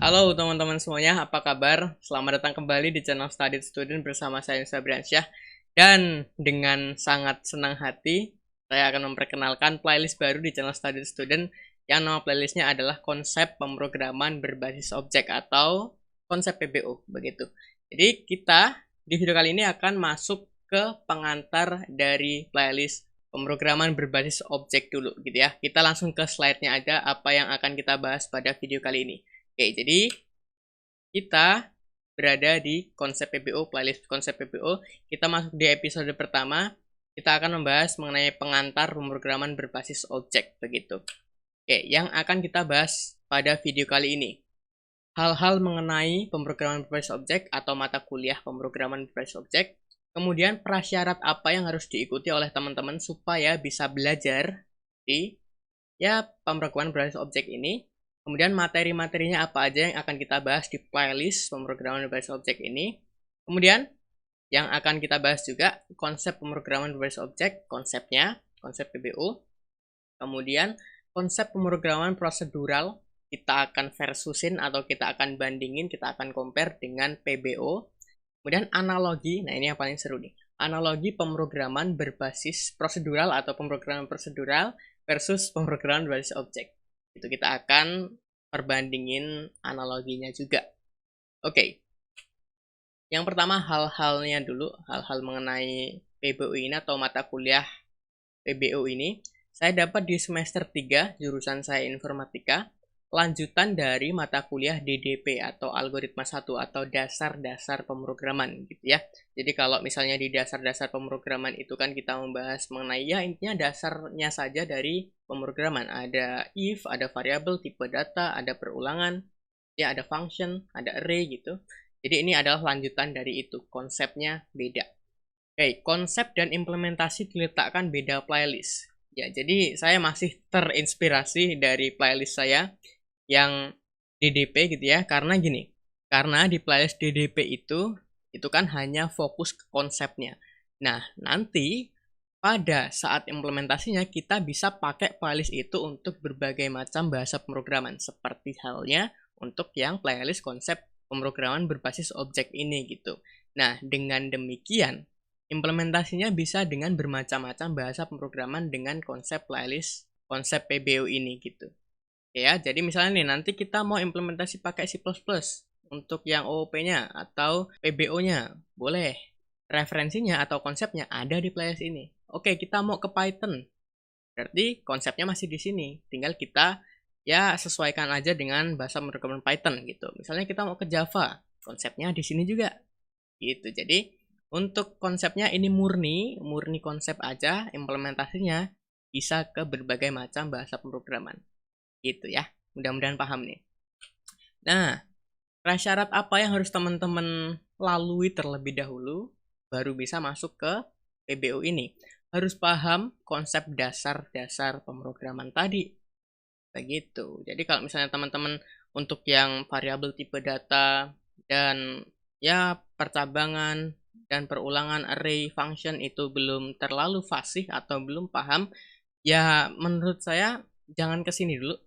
Halo teman-teman semuanya, apa kabar? Selamat datang kembali di channel Study Student bersama saya Sabriansyah. Dan dengan sangat senang hati, saya akan memperkenalkan playlist baru di channel Study Student yang nama playlistnya adalah konsep pemrograman berbasis objek atau konsep PBO begitu. Jadi kita di video kali ini akan masuk ke pengantar dari playlist pemrograman berbasis objek dulu gitu ya. Kita langsung ke slide-nya aja apa yang akan kita bahas pada video kali ini. Oke, jadi kita berada di konsep PBO, playlist konsep PBO. Kita masuk di episode pertama. Kita akan membahas mengenai pengantar pemrograman berbasis objek, begitu. Oke, yang akan kita bahas pada video kali ini. Hal-hal mengenai pemrograman berbasis objek atau mata kuliah pemrograman berbasis objek. Kemudian prasyarat apa yang harus diikuti oleh teman-teman supaya bisa belajar di pemrograman berbasis objek ini. Kemudian materi-materinya apa aja yang akan kita bahas di playlist pemrograman berbasis objek ini. Kemudian yang akan kita bahas juga konsep pemrograman berbasis objek, konsepnya, konsep PBO. Kemudian konsep pemrograman prosedural, kita akan versusin atau kita akan bandingin, kita akan compare dengan PBO. Kemudian analogi, nah ini yang paling seru nih. Analogi pemrograman berbasis prosedural atau pemrograman prosedural versus pemrograman berbasis objek. Itu kita akan perbandingin analoginya juga. Oke. Yang pertama hal-halnya dulu, hal-hal mengenai PBO ini atau mata kuliah PBO ini. Saya dapat di semester 3, jurusan saya informatika, lanjutan dari mata kuliah DDP atau algoritma 1 atau dasar-dasar pemrograman gitu ya. Jadi kalau misalnya di dasar-dasar pemrograman itu kan kita membahas mengenai intinya dasarnya saja dari pemrograman. Ada if, ada variabel, tipe data, ada perulangan, ada function, ada array gitu. Jadi ini adalah lanjutan dari itu, konsepnya beda. Oke, konsep dan implementasi diletakkan beda playlist. Ya, jadi saya masih terinspirasi dari playlist saya yang DDP gitu ya, karena gini, karena di playlist DDP itu kan hanya fokus ke konsepnya. Nah, nanti pada saat implementasinya kita bisa pakai playlist itu untuk berbagai macam bahasa pemrograman, seperti halnya untuk yang playlist konsep pemrograman berbasis objek ini gitu. Nah, dengan demikian implementasinya bisa dengan bermacam-macam bahasa pemrograman dengan konsep playlist, konsep PBO ini gitu. Ya, jadi misalnya nih nanti kita mau implementasi pakai C++ untuk yang OOP-nya atau PBO-nya, boleh. Referensinya atau konsepnya ada di playlist ini. Oke, kita mau ke Python. Berarti konsepnya masih di sini. Tinggal kita sesuaikan aja dengan bahasa pemrograman Python gitu. Misalnya kita mau ke Java, konsepnya di sini juga. Gitu. Jadi untuk konsepnya ini murni konsep aja, implementasinya bisa ke berbagai macam bahasa pemrograman. Gitu ya. Mudah-mudahan paham nih. Nah, prasyarat apa yang harus teman-teman lalui terlebih dahulu baru bisa masuk ke PBO ini? Harus paham konsep dasar-dasar pemrograman tadi. Begitu. Jadi kalau misalnya teman-teman untuk yang variabel tipe data dan percabangan dan perulangan array function itu belum terlalu fasih atau belum paham, menurut saya jangan ke sini dulu.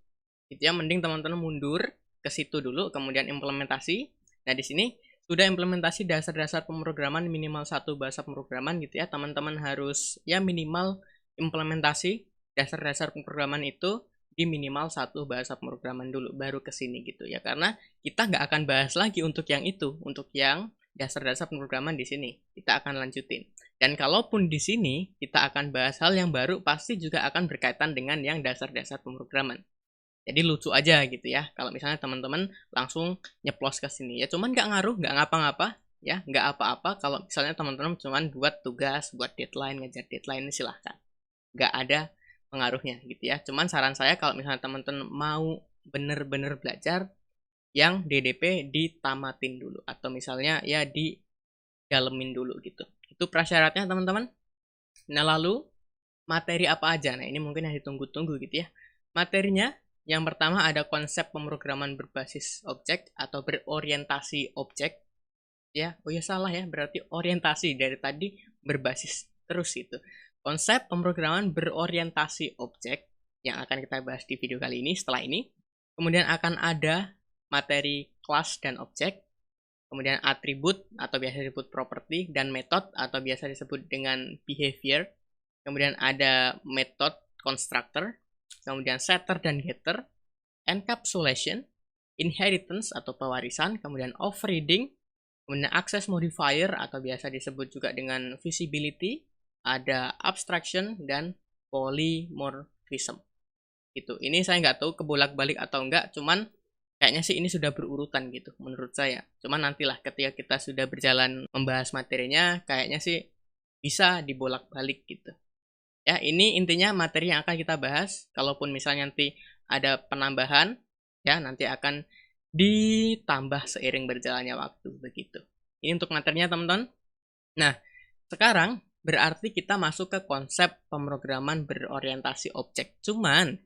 Gitu ya, mending teman-teman mundur ke situ dulu, kemudian implementasi. Nah, di sini sudah implementasi dasar-dasar pemrograman minimal satu bahasa pemrograman gitu ya. Teman-teman harus minimal implementasi dasar-dasar pemrograman itu di minimal satu bahasa pemrograman dulu, baru ke sini gitu ya. Karena kita nggak akan bahas lagi untuk yang itu, untuk yang dasar-dasar pemrograman di sini. Kita akan lanjutin. Dan kalaupun di sini kita akan bahas hal yang baru, pasti juga akan berkaitan dengan yang dasar-dasar pemrograman. Jadi lucu aja gitu ya, kalau misalnya teman-teman langsung nyeplos ke sini. Ya cuman nggak ngaruh, nggak ngapa-ngapa, ya nggak apa-apa kalau misalnya teman-teman cuman buat tugas, buat deadline, ngejar deadline, silahkan. Nggak ada pengaruhnya gitu ya. Cuman saran saya kalau misalnya teman-teman mau bener-bener belajar, yang DDP ditamatin dulu. Atau misalnya didalemin dulu gitu. Itu prasyaratnya teman-teman. Nah lalu, materi apa aja? Nah ini mungkin yang ditunggu-tunggu gitu ya. Materinya, yang pertama ada konsep pemrograman berbasis objek atau berorientasi objek. Salah ya, berarti orientasi dari tadi berbasis terus itu. Konsep pemrograman berorientasi objek yang akan kita bahas di video kali ini setelah ini. Kemudian akan ada materi kelas dan objek, kemudian atribut atau biasa disebut property, dan method atau biasa disebut dengan behavior. Kemudian ada method constructor, kemudian setter dan getter, encapsulation, inheritance atau pewarisan, kemudian overriding, kemudian access modifier atau biasa disebut juga dengan visibility, ada abstraction, dan polymorphism. Gitu. Ini saya nggak tahu kebolak-balik atau enggak, cuman kayaknya sih ini sudah berurutan gitu menurut saya. Cuman nantilah ketika kita sudah berjalan membahas materinya, kayaknya sih bisa dibolak-balik gitu. Ya, ini intinya materi yang akan kita bahas. Kalaupun misalnya nanti ada penambahan, ya nanti akan ditambah seiring berjalannya waktu begitu. Ini untuk materinya teman-teman. Nah, sekarang berarti kita masuk ke konsep pemrograman berorientasi objek. Cuman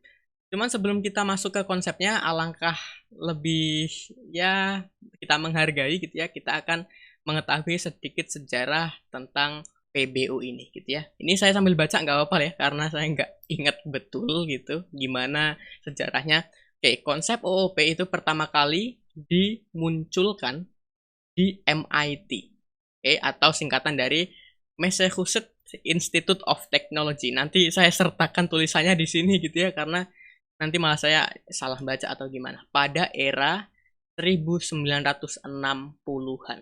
sebelum kita masuk ke konsepnya, alangkah lebih ya kita menghargai gitu ya, kita akan mengetahui sedikit sejarah tentang PBO ini gitu ya. Ini saya sambil baca nggak apa-apa ya, karena saya nggak ingat betul gitu gimana sejarahnya. Oke, konsep OOP itu pertama kali dimunculkan di MIT, atau singkatan dari Massachusetts Institute of Technology. Nanti saya sertakan tulisannya di sini gitu ya, karena nanti malah saya salah baca atau gimana. Pada era 1960-an.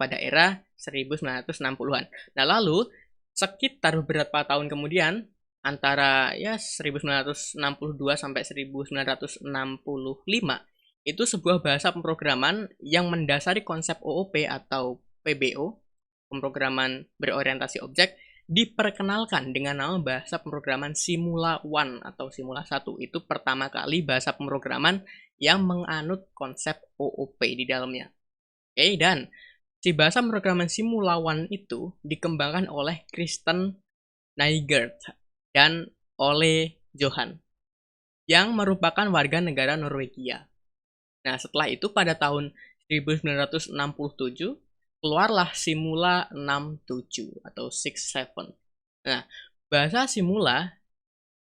Pada era 1960-an. Nah, lalu sekitar beberapa tahun kemudian, antara ya 1962 sampai 1965, itu sebuah bahasa pemrograman yang mendasari konsep OOP atau PBO, pemrograman berorientasi objek, diperkenalkan dengan nama bahasa pemrograman Simula One atau Simula 1. Itu pertama kali bahasa pemrograman yang menganut konsep OOP di dalamnya. Dan si bahasa pemrograman Simula One itu dikembangkan oleh Kristen Nygaard dan Ole Johan yang merupakan warga negara Norwegia. Nah, setelah itu pada tahun 1967 keluarlah Simula 67 atau 67. Nah, bahasa Simula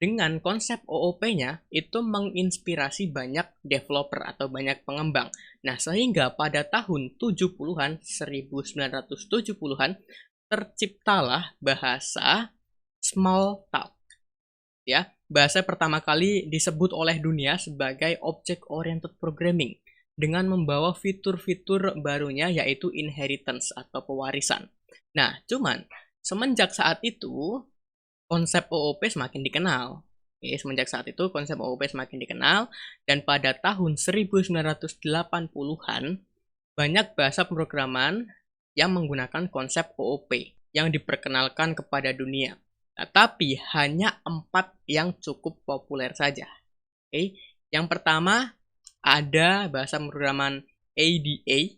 dengan konsep OOP-nya itu menginspirasi banyak developer atau banyak pengembang. Nah, sehingga pada tahun 70-an, 1970-an, terciptalah bahasa Smalltalk. Ya, bahasa pertama kali disebut oleh dunia sebagai Object-Oriented Programming, dengan membawa fitur-fitur barunya yaitu inheritance atau pewarisan. Nah, cuman semenjak saat itu konsep OOP semakin dikenal. Semenjak saat itu konsep OOP semakin dikenal, dan pada tahun 1980-an banyak bahasa pemrograman yang menggunakan konsep OOP yang diperkenalkan kepada dunia. Nah, tapi hanya 4 yang cukup populer saja. Yang pertama ada bahasa pemrograman ADA,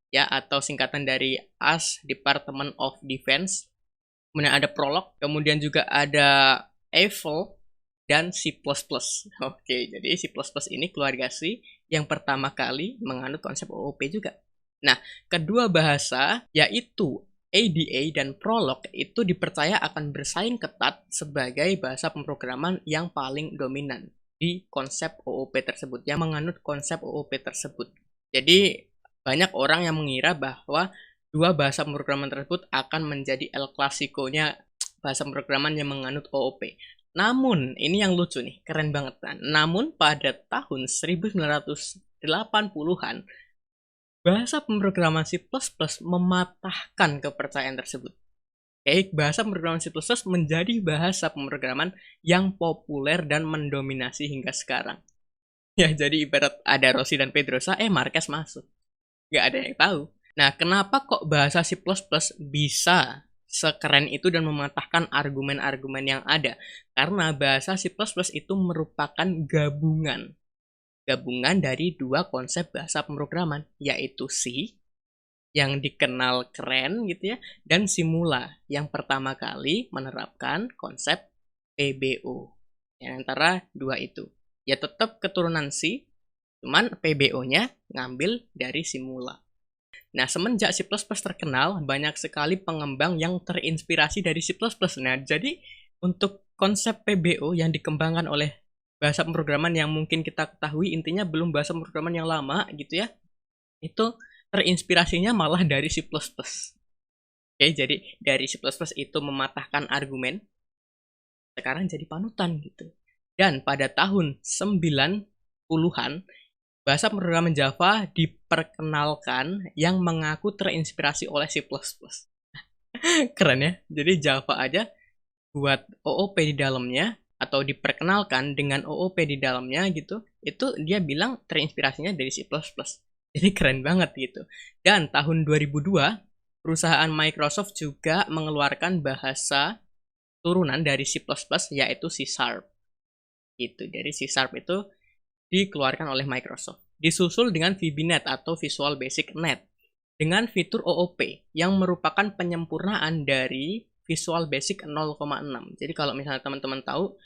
ya, atau singkatan dari AS Department of Defense. Kemudian ada Prolog, kemudian juga ada Eiffel dan C++. Oke, jadi C++ ini keluarga C yang pertama kali menganut konsep OOP juga. Nah, kedua bahasa yaitu ADA dan Prolog itu dipercaya akan bersaing ketat sebagai bahasa pemrograman yang paling dominan di konsep OOP tersebut, yang menganut konsep OOP tersebut. Jadi banyak orang yang mengira bahwa dua bahasa pemrograman tersebut akan menjadi El Clasico-nya bahasa pemrograman yang menganut OOP. Namun, ini yang lucu nih, keren banget kan. Namun pada tahun 1980-an, bahasa pemrograman C++ mematahkan kepercayaan tersebut. Bahasa pemrograman C++ menjadi bahasa pemrograman yang populer dan mendominasi hingga sekarang. Ya, jadi ibarat ada Rossi dan Pedrosa, Marquez masuk. Nggak ada yang tahu. Nah, kenapa kok bahasa C++ bisa sekeren itu dan mematahkan argumen-argumen yang ada? Karena bahasa C++ itu merupakan gabungan dari dua konsep bahasa pemrograman, yaitu C yang dikenal keren gitu ya, dan Simula yang pertama kali menerapkan konsep PBO. Yang antara dua itu ya tetap keturunan C, cuman PBO-nya ngambil dari Simula. Nah, semenjak C++ terkenal, banyak sekali pengembang yang terinspirasi dari C++. Nah, jadi untuk konsep PBO yang dikembangkan oleh bahasa pemrograman yang mungkin kita ketahui, intinya belum bahasa pemrograman yang lama gitu ya, itu terinspirasinya malah dari C++. Oke, jadi dari C++ itu mematahkan argumen, sekarang jadi panutan gitu. Dan pada tahun 90-an, bahasa pemrograman Java diperkenalkan yang mengaku terinspirasi oleh C++. Keren ya. Jadi Java aja buat OOP di dalamnya atau diperkenalkan dengan OOP di dalamnya gitu. Itu dia bilang terinspirasinya dari C++. Jadi keren banget gitu. Dan tahun 2002 perusahaan Microsoft juga mengeluarkan bahasa turunan dari C++ yaitu C#. Gitu. Dari C# itu dikeluarkan oleh Microsoft. Disusul dengan VBNet atau Visual Basic Net dengan fitur OOP yang merupakan penyempurnaan dari Visual Basic 0,6. Jadi kalau misalnya teman-teman tahu,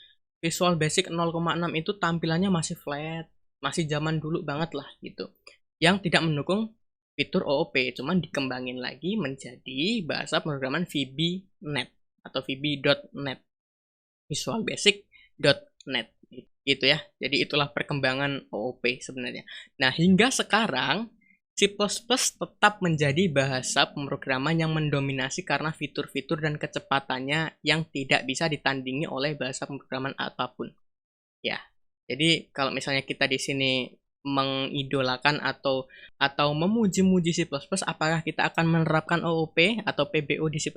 Visual Basic 0,6 itu tampilannya masih flat, masih zaman dulu banget lah gitu. Yang tidak mendukung fitur OOP, cuman dikembangin lagi menjadi bahasa pemrograman VBNet atau VB.net. Visual Basic.net gitu ya. Jadi itulah perkembangan OOP sebenarnya. Nah, hingga sekarang C++ tetap menjadi bahasa pemrograman yang mendominasi karena fitur-fitur dan kecepatannya yang tidak bisa ditandingi oleh bahasa pemrograman apapun. Ya. Jadi kalau misalnya kita di sini mengidolakan atau memuji-muji C++, apakah kita akan menerapkan OOP atau PBO di C++?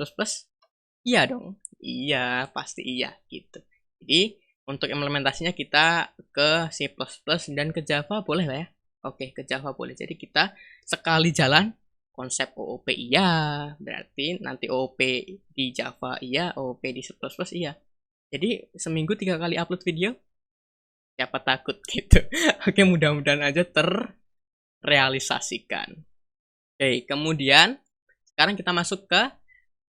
Iya dong. Iya, pasti iya gitu. Jadi untuk implementasinya kita ke C++ dan ke Java boleh lah ya. Oke, ke Java boleh. Jadi kita sekali jalan konsep OOP iya, berarti nanti OOP di Java iya, OOP di C++ iya. Jadi seminggu 3 kali upload video, siapa takut gitu. Oke, mudah-mudahan aja terrealisasikan. Oke, kemudian sekarang kita masuk ke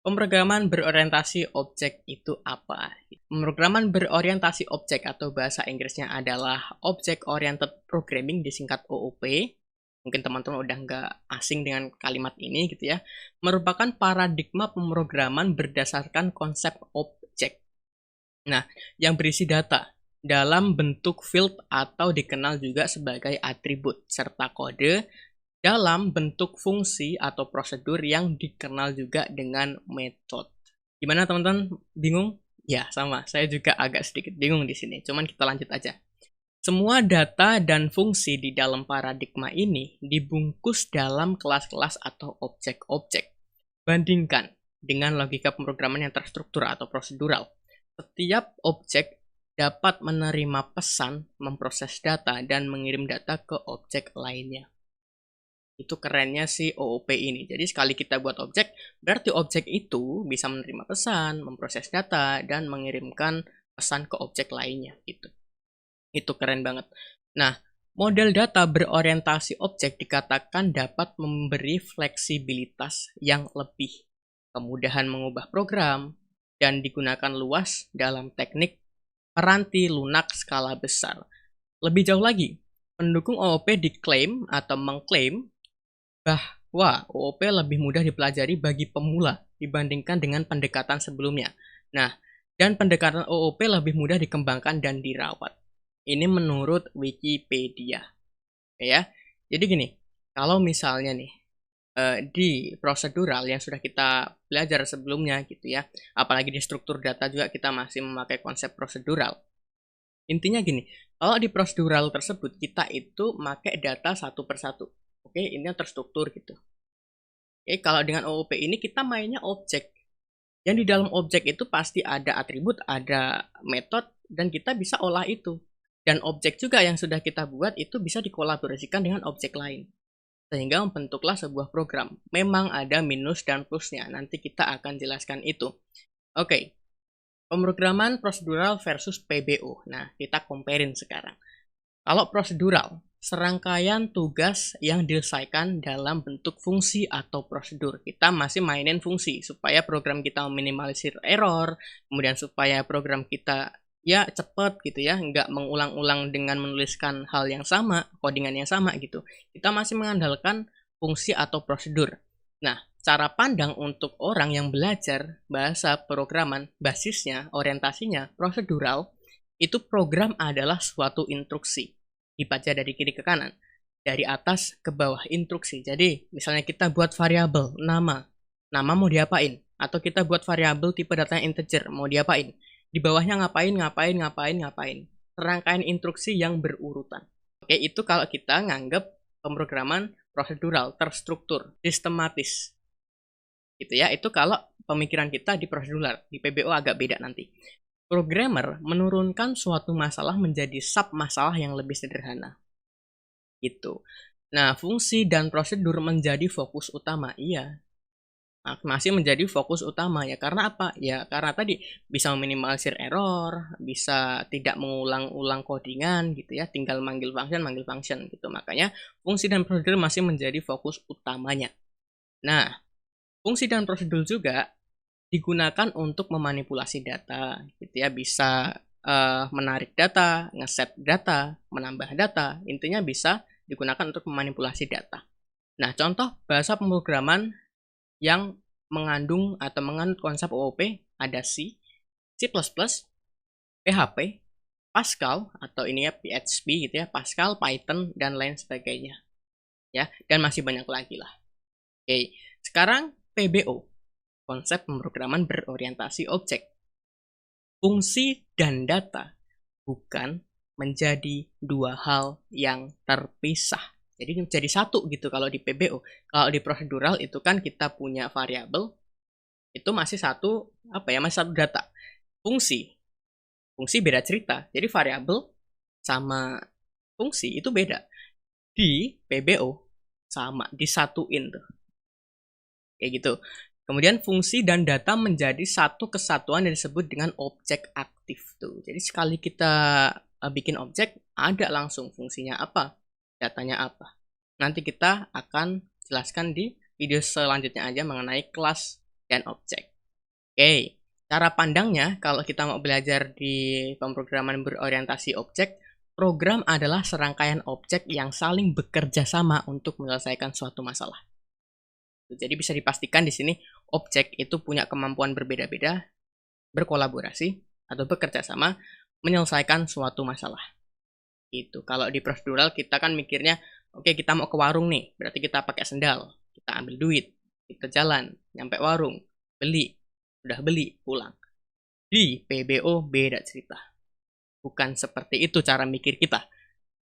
pemrograman berorientasi objek itu apa? Pemrograman berorientasi objek atau bahasa Inggrisnya adalah Object Oriented Programming, disingkat OOP. Mungkin teman-teman udah nggak asing dengan kalimat ini gitu ya. Merupakan paradigma pemrograman berdasarkan konsep objek. Nah, yang berisi data dalam bentuk field atau dikenal juga sebagai atribut, serta kode dalam bentuk fungsi atau prosedur yang dikenal juga dengan metode. Gimana teman-teman? Bingung? Ya, sama. Saya juga agak sedikit bingung di sini. Cuman kita lanjut aja. Semua data dan fungsi di dalam paradigma ini dibungkus dalam kelas-kelas atau objek-objek. Bandingkan dengan logika pemrograman yang terstruktur atau prosedural. Setiap objek dapat menerima pesan, memproses data, dan mengirim data ke objek lainnya. Itu kerennya si OOP ini. Jadi sekali kita buat objek, berarti objek itu bisa menerima pesan, memproses data, dan mengirimkan pesan ke objek lainnya gitu. Itu keren banget. Nah, model data berorientasi objek dikatakan dapat memberi fleksibilitas yang lebih, kemudahan mengubah program, dan digunakan luas dalam teknik peranti lunak skala besar. Lebih jauh lagi, pendukung OOP diklaim atau mengklaim bahwa OOP lebih mudah dipelajari bagi pemula dibandingkan dengan pendekatan sebelumnya. Nah, dan pendekatan OOP lebih mudah dikembangkan dan dirawat. Ini menurut Wikipedia. Ya. Jadi gini, kalau misalnya nih di prosedural yang sudah kita belajar sebelumnya gitu ya, apalagi di struktur data juga kita masih memakai konsep prosedural. Intinya gini, kalau di prosedural tersebut kita itu pakai data satu persatu. Oke, ini yang terstruktur gitu. Oke, kalau dengan OOP ini kita mainnya objek. Yang di dalam objek itu pasti ada atribut, ada metode, dan kita bisa olah itu. Dan objek juga yang sudah kita buat itu bisa dikolaborasikan dengan objek lain. Sehingga membentuklah sebuah program. Memang ada minus dan plusnya, nanti kita akan jelaskan itu. Oke, pemrograman prosedural versus PBO. Nah, kita comparein sekarang. Kalau prosedural, serangkaian tugas yang diselesaikan dalam bentuk fungsi atau prosedur. Kita masih mainin fungsi supaya program kita meminimalisir error, kemudian supaya program kita ya cepat gitu ya, nggak mengulang-ulang dengan menuliskan hal yang sama, codingan yang sama gitu. Kita masih mengandalkan fungsi atau prosedur. Nah, cara pandang untuk orang yang belajar bahasa programan, basisnya, orientasinya prosedural, Itu program adalah suatu instruksi. Dibaca dari kiri ke kanan, dari atas ke bawah, instruksi. Jadi, misalnya kita buat variabel nama. Nama mau diapain? Atau kita buat variabel tipe datanya integer, mau diapain? Di bawahnya ngapain. Serangkaian instruksi yang berurutan. Oke, itu kalau kita nganggap pemrograman prosedural, terstruktur, sistematis. Gitu ya, itu kalau pemikiran kita di prosedural. Di PBO agak beda nanti. Programmer menurunkan suatu masalah menjadi sub-masalah yang lebih sederhana. Gitu. Nah, fungsi dan prosedur menjadi fokus utama. Iya, masih menjadi fokus utama ya. Karena apa? Ya, karena tadi bisa meminimalisir error, bisa tidak mengulang-ulang codingan gitu ya, tinggal manggil function gitu. Makanya fungsi dan prosedur masih menjadi fokus utamanya. Nah, fungsi dan prosedur juga digunakan untuk memanipulasi data gitu ya, bisa menarik data, ngeset data, menambah data, intinya bisa digunakan untuk memanipulasi data. Nah, contoh bahasa pemrograman yang mengandung atau menganut konsep OOP ada C, C++, PHP, Pascal atau ini ya PHP gitu ya, Pascal, Python dan lain sebagainya. Ya, dan masih banyak lagi lah. Oke, sekarang PBO, konsep pemrograman berorientasi objek. Fungsi dan data bukan menjadi dua hal yang terpisah. Jadi menjadi satu gitu kalau di PBO. Kalau di prosedural itu kan kita punya variabel, itu masih satu masih satu data. Fungsi beda cerita. Jadi variabel sama fungsi itu beda. Di PBO sama, disatuin tuh. Kayak gitu. Kemudian fungsi dan data menjadi satu kesatuan yang disebut dengan objek aktif tuh. Jadi sekali kita bikin objek, ada langsung fungsinya apa, datanya apa. Nanti kita akan jelaskan di video selanjutnya aja mengenai kelas dan objek. Oke, cara pandangnya kalau kita mau belajar di pemrograman berorientasi objek, program adalah serangkaian objek yang saling bekerja sama untuk menyelesaikan suatu masalah. Jadi bisa dipastikan di sini objek itu punya kemampuan berbeda-beda, berkolaborasi atau bekerja sama menyelesaikan suatu masalah. Itu kalau di prosedural kita kan mikirnya, oke, kita mau ke warung nih, berarti kita pakai sendal, kita ambil duit, kita jalan, nyampe warung, beli, udah beli, pulang. Di PBO beda cerita. Bukan seperti itu cara mikir kita.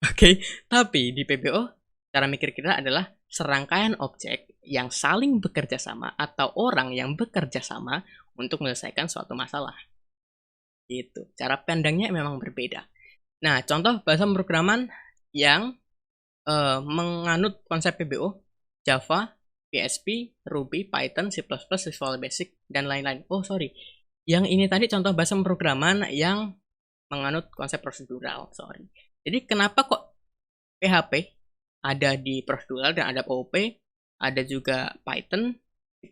Oke, tapi di PBO cara mikir kita adalah serangkaian objek yang saling bekerja sama atau orang yang bekerja sama untuk menyelesaikan suatu masalah. Gitu. Cara pandangnya memang berbeda. Nah, contoh bahasa pemrograman yang menganut konsep PBO, Java, PHP, Ruby, Python, C++, Visual Basic, dan lain-lain. Oh, sorry. Yang ini tadi contoh bahasa pemrograman yang menganut konsep prosedural. Sorry. Jadi kenapa kok PHP ada di prosedural dan ada OOP, ada juga Python, C++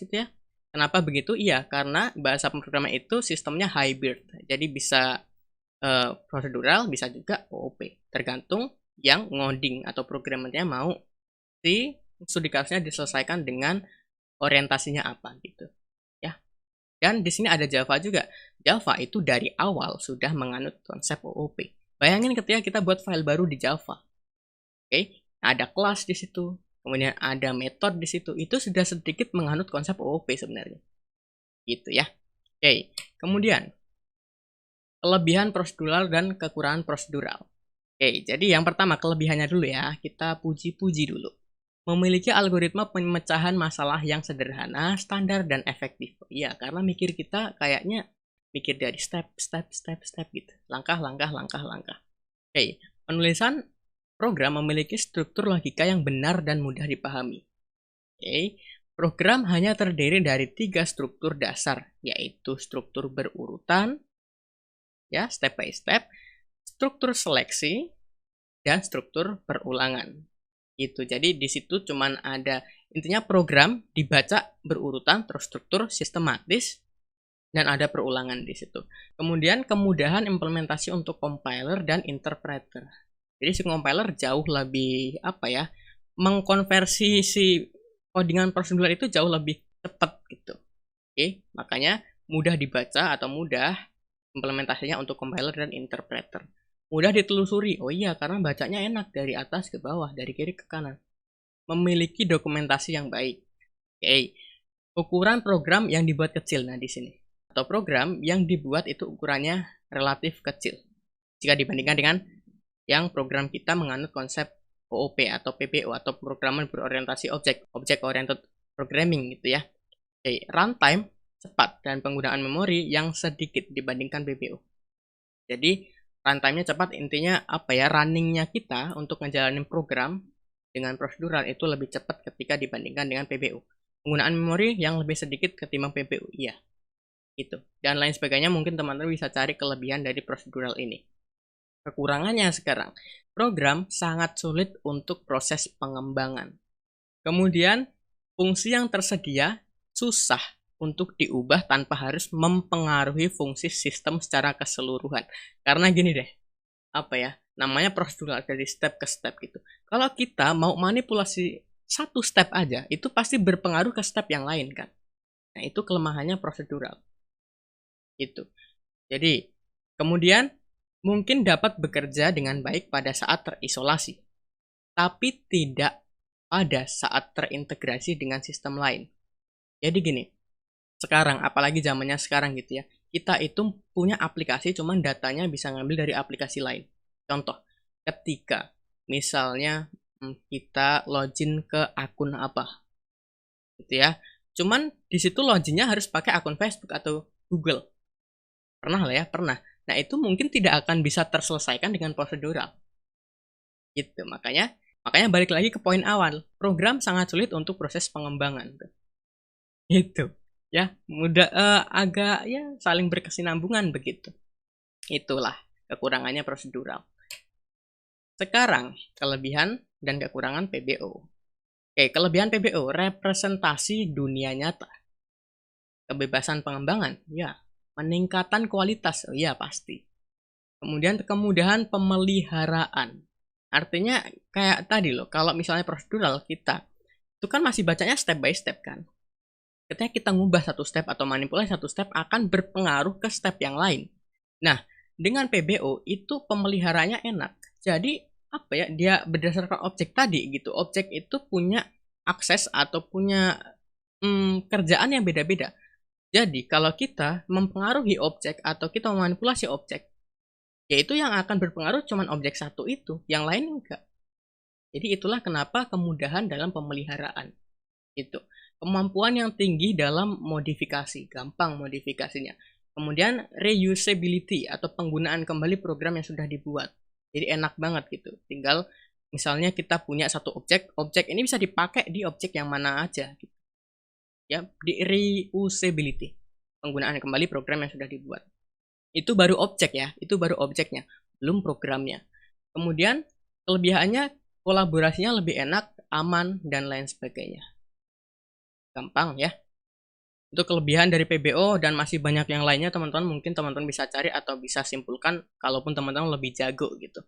gitu ya. Kenapa begitu? Iya, karena bahasa pemrograman itu sistemnya hybrid. Jadi bisa prosedural, bisa juga OOP. Tergantung yang ngoding atau programmernya mau si studi kasusnya diselesaikan dengan orientasinya apa gitu. Ya. Dan di sini ada Java juga. Java itu dari awal sudah menganut konsep OOP. Bayangin ketika kita buat file baru di Java. Oke, ada kelas di situ, kemudian ada metode di situ. Itu sudah sedikit menganut konsep OOP sebenarnya. Gitu ya. Oke, kemudian kelebihan prosedural dan kekurangan prosedural. Oke, jadi yang pertama kelebihannya dulu ya. Kita puji-puji dulu. Memiliki algoritma pemecahan masalah yang sederhana, standar, dan efektif. Iya, karena mikir kita kayaknya mikir dari step gitu. Langkah. Oke, penulisan program memiliki struktur logika yang benar dan mudah dipahami. Oke, program hanya terdiri dari 3 struktur dasar, yaitu struktur berurutan, ya, step by step, struktur seleksi, dan struktur perulangan. Gitu. Jadi di situ cuman ada intinya program dibaca berurutan, terus struktur sistematis, dan ada perulangan di situ. Kemudian kemudahan implementasi untuk compiler dan interpreter. Jadi si compiler jauh lebih mengkonversi si codingan prosedural itu jauh lebih cepat gitu. Oke, makanya mudah dibaca atau mudah implementasinya untuk compiler dan interpreter. Mudah ditelusuri, oh iya karena bacanya enak dari atas ke bawah, dari kiri ke kanan. Memiliki dokumentasi yang baik. Oke, ukuran program yang dibuat kecil, nah di sini. Atau program yang dibuat itu ukurannya relatif kecil. Jika dibandingkan dengan yang program kita menganut konsep OOP atau PBO atau programan berorientasi objek, Object Oriented Programming gitu ya. Oke, runtime cepat dan penggunaan memori yang sedikit dibandingkan PBO. Jadi runtime-nya cepat, intinya apa ya, runningnya kita untuk ngejalanin program dengan prosedural itu lebih cepat ketika dibandingkan dengan PBO. Penggunaan memori yang lebih sedikit ketimbang PBO, iya. Itu. Dan lain sebagainya mungkin teman-teman bisa cari kelebihan dari prosedural ini. Kekurangannya sekarang, program sangat sulit untuk proses pengembangan. Kemudian, fungsi yang tersedia susah untuk diubah tanpa harus mempengaruhi fungsi sistem secara keseluruhan. Karena gini deh, apa ya, namanya prosedural dari step ke step gitu. Kalau kita mau manipulasi satu step aja, itu pasti berpengaruh ke step yang lain kan. Nah, itu kelemahannya prosedural. Itu. Jadi, kemudian mungkin dapat bekerja dengan baik pada saat terisolasi, tapi tidak pada saat terintegrasi dengan sistem lain. Jadi gini, sekarang, apalagi zamannya sekarang gitu ya, kita itu punya aplikasi cuman datanya bisa ngambil dari aplikasi lain. Contoh, ketika misalnya kita login ke akun apa, gitu ya, cuman di situ loginnya harus pakai akun Facebook atau Google. Pernah lah ya, pernah. Nah, itu mungkin tidak akan bisa terselesaikan dengan prosedural. Gitu, makanya balik lagi ke poin awal. Program sangat sulit untuk proses pengembangan. Gitu. Ya, mudah agak ya saling berkesinambungan begitu. Itulah kekurangannya prosedural. Sekarang, kelebihan dan kekurangan PBO. Oke, kelebihan PBO, representasi dunia nyata. Kebebasan pengembangan, ya. Peningkatan kualitas, oh iya pasti. Kemudian kemudahan pemeliharaan. Artinya kayak tadi loh, kalau misalnya prosedural kita, itu kan masih bacanya step by step kan. Ketika kita ngubah satu step atau manipulasi satu step akan berpengaruh ke step yang lain. Nah, dengan PBO itu pemeliharanya enak. Jadi apa ya, dia berdasarkan objek tadi gitu. Objek itu punya akses atau punya kerjaan yang beda-beda. Jadi, kalau kita mempengaruhi objek atau kita memanipulasi objek, yaitu yang akan berpengaruh cuma objek satu itu, yang lain enggak. Jadi, itulah kenapa kemudahan dalam pemeliharaan. Itu. Kemampuan yang tinggi dalam modifikasi, gampang modifikasinya. Kemudian, reusability atau penggunaan kembali program yang sudah dibuat. Jadi, enak banget gitu. Tinggal, misalnya kita punya satu objek, objek ini bisa dipakai di objek yang mana aja gitu. Ya, di reusability, penggunaan kembali program yang sudah dibuat. Itu baru objek ya, itu baru objeknya, belum programnya. Kemudian kelebihannya kolaborasinya lebih enak, aman dan lain sebagainya. Gampang ya. Itu kelebihan dari PBO dan masih banyak yang lainnya teman-teman mungkin teman-teman bisa cari atau bisa simpulkan kalaupun teman-teman lebih jago gitu.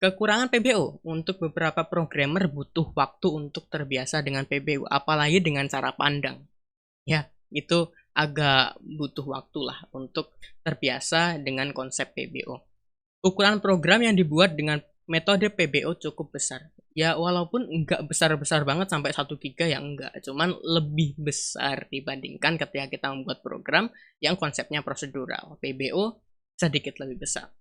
Kekurangan PBO, untuk beberapa programmer butuh waktu untuk terbiasa dengan PBO, apalagi dengan cara pandang. Ya, itu agak butuh waktu lah untuk terbiasa dengan konsep PBO. Ukuran program yang dibuat dengan metode PBO cukup besar. Ya, walaupun nggak besar-besar banget sampai 1 giga ya enggak, cuman lebih besar dibandingkan ketika kita membuat program yang konsepnya prosedural. PBO sedikit lebih besar.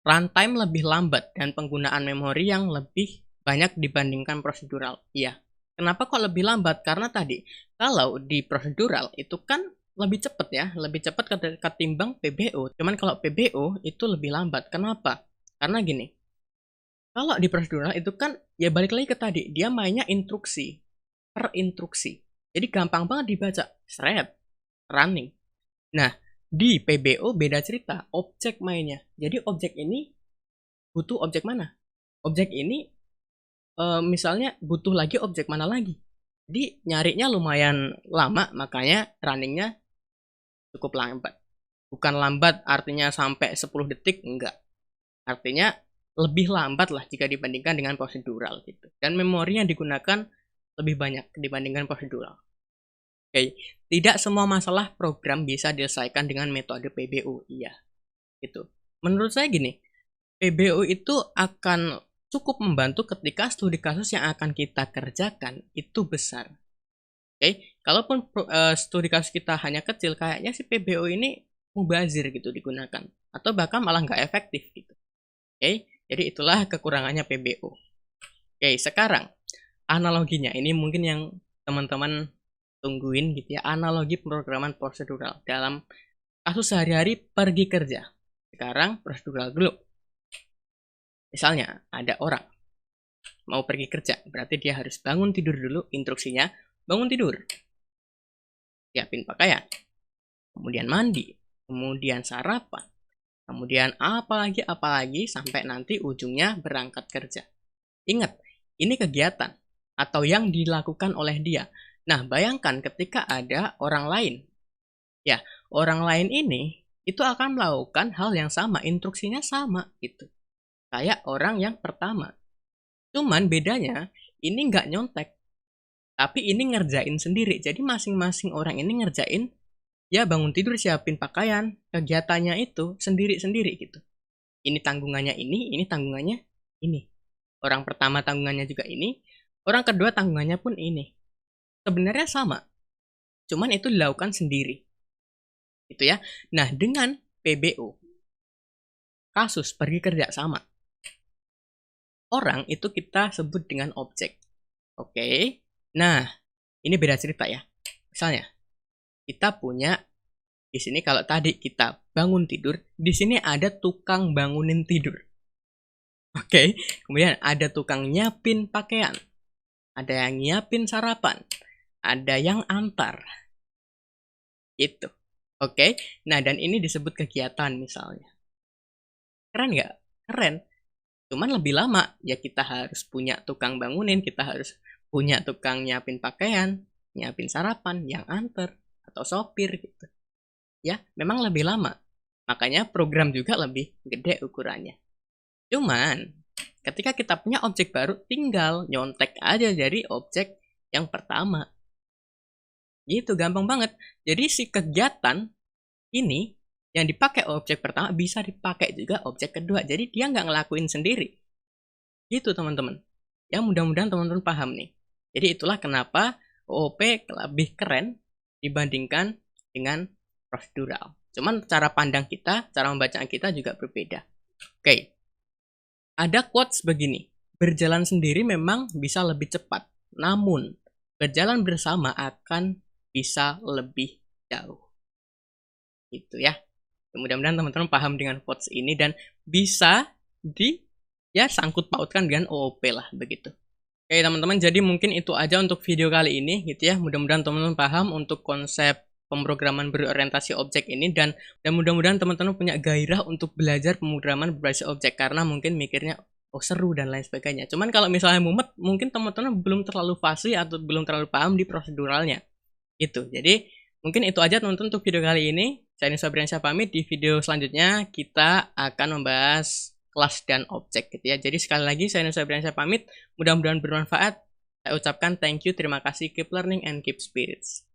Runtime lebih lambat dan penggunaan memori yang lebih banyak dibandingkan prosedural. Iya. Kenapa kok lebih lambat? Karena tadi, kalau di prosedural itu kan lebih cepat ya, lebih cepat ketimbang PBO. Cuman kalau PBO itu lebih lambat. Kenapa? Karena gini, kalau di prosedural itu kan, ya balik lagi ke tadi, dia mainnya instruksi, per instruksi. Jadi gampang banget dibaca, thread, running. Nah, di PBO beda cerita, objek mainnya. Jadi objek ini butuh objek mana? Objek ini misalnya butuh lagi objek mana lagi? Jadi nyarinya lumayan lama, makanya runningnya cukup lambat. Bukan lambat artinya sampai 10 detik, enggak. Artinya lebih lambat lah jika dibandingkan dengan prosedural gitu. Dan memori yang digunakan lebih banyak dibandingkan prosedural. Oke, tidak semua masalah program bisa diselesaikan dengan metode PBU. Iya, gitu. Menurut saya gini, PBU itu akan cukup membantu ketika studi kasus yang akan kita kerjakan itu besar. Oke, kalaupun studi kasus kita hanya kecil, kayaknya si PBU ini mubazir gitu digunakan, atau bahkan malah nggak efektif gitu. Oke, jadi itulah kekurangannya PBU. Oke, sekarang analoginya ini mungkin yang teman-teman tungguin gitu ya, analogi pemrograman prosedural dalam kasus sehari-hari pergi kerja. Sekarang prosedural dulu. Misalnya ada orang mau pergi kerja, berarti dia harus bangun tidur dulu, instruksinya bangun tidur, siapin pakaian, kemudian mandi, kemudian sarapan, kemudian apalagi sampai nanti ujungnya berangkat kerja. Ingat, ini kegiatan atau yang dilakukan oleh dia. Nah, bayangkan ketika ada orang lain. Ya, orang lain ini itu akan melakukan hal yang sama, instruksinya sama gitu. Kayak orang yang pertama. Cuman bedanya ini nggak nyontek, tapi ini ngerjain sendiri. Jadi masing-masing orang ini ngerjain, ya bangun tidur, siapin pakaian, kegiatannya itu sendiri-sendiri gitu. Ini tanggungannya ini tanggungannya ini. Orang pertama tanggungannya juga ini, orang kedua tanggungannya pun ini. Sebenarnya sama, cuman itu dilakukan sendiri. Itu ya. Nah, dengan PBU, kasus pergi kerja sama. Orang itu kita sebut dengan objek. Oke. Nah, ini beda cerita ya. Misalnya, kita punya di sini kalau tadi kita bangun tidur, di sini ada tukang bangunin tidur. Oke. Kemudian ada tukang nyiapin pakaian. Ada yang nyiapin sarapan. Ada yang antar. Itu. Oke. Nah, dan ini disebut kegiatan misalnya. Keren nggak? Keren. Cuman lebih lama. Ya kita harus punya tukang bangunin, kita harus punya tukang nyiapin pakaian, nyiapin sarapan, yang antar, atau sopir gitu. Ya, memang lebih lama. Makanya program juga lebih gede ukurannya. Cuman, ketika kita punya objek baru, tinggal nyontek aja dari objek yang pertama. Gitu, gampang banget. Jadi si kegiatan ini yang dipakai objek pertama bisa dipakai juga objek kedua. Jadi dia nggak ngelakuin sendiri. Gitu teman-teman. Ya mudah-mudahan teman-teman paham nih. Jadi itulah kenapa OOP lebih keren dibandingkan dengan prosedural. Cuman cara pandang kita, cara membaca kita juga berbeda. Oke. Ada quotes begini. Berjalan sendiri memang bisa lebih cepat. Namun, berjalan bersama akan bisa lebih jauh. Gitu ya. Mudah-mudahan teman-teman paham dengan quotes ini dan bisa sangkut pautkan dengan OOP lah begitu. Oke teman-teman, jadi mungkin itu aja untuk video kali ini gitu ya. Mudah-mudahan teman-teman paham untuk konsep pemrograman berorientasi objek ini dan mudah-mudahan teman-teman punya gairah untuk belajar pemrograman berbasis objek karena mungkin mikirnya oh seru dan lain sebagainya. Cuman kalau misalnya mumet, mungkin teman-teman belum terlalu fasih atau belum terlalu paham di proseduralnya. Gitu. Jadi mungkin itu aja teman-teman untuk video kali ini. Saya Nisa Briansyah pamit. Di video selanjutnya kita akan membahas kelas dan objek gitu ya. Jadi sekali lagi saya Nisa Briansyah pamit. Mudah-mudahan bermanfaat. Saya ucapkan thank you, terima kasih, keep learning and keep spirits.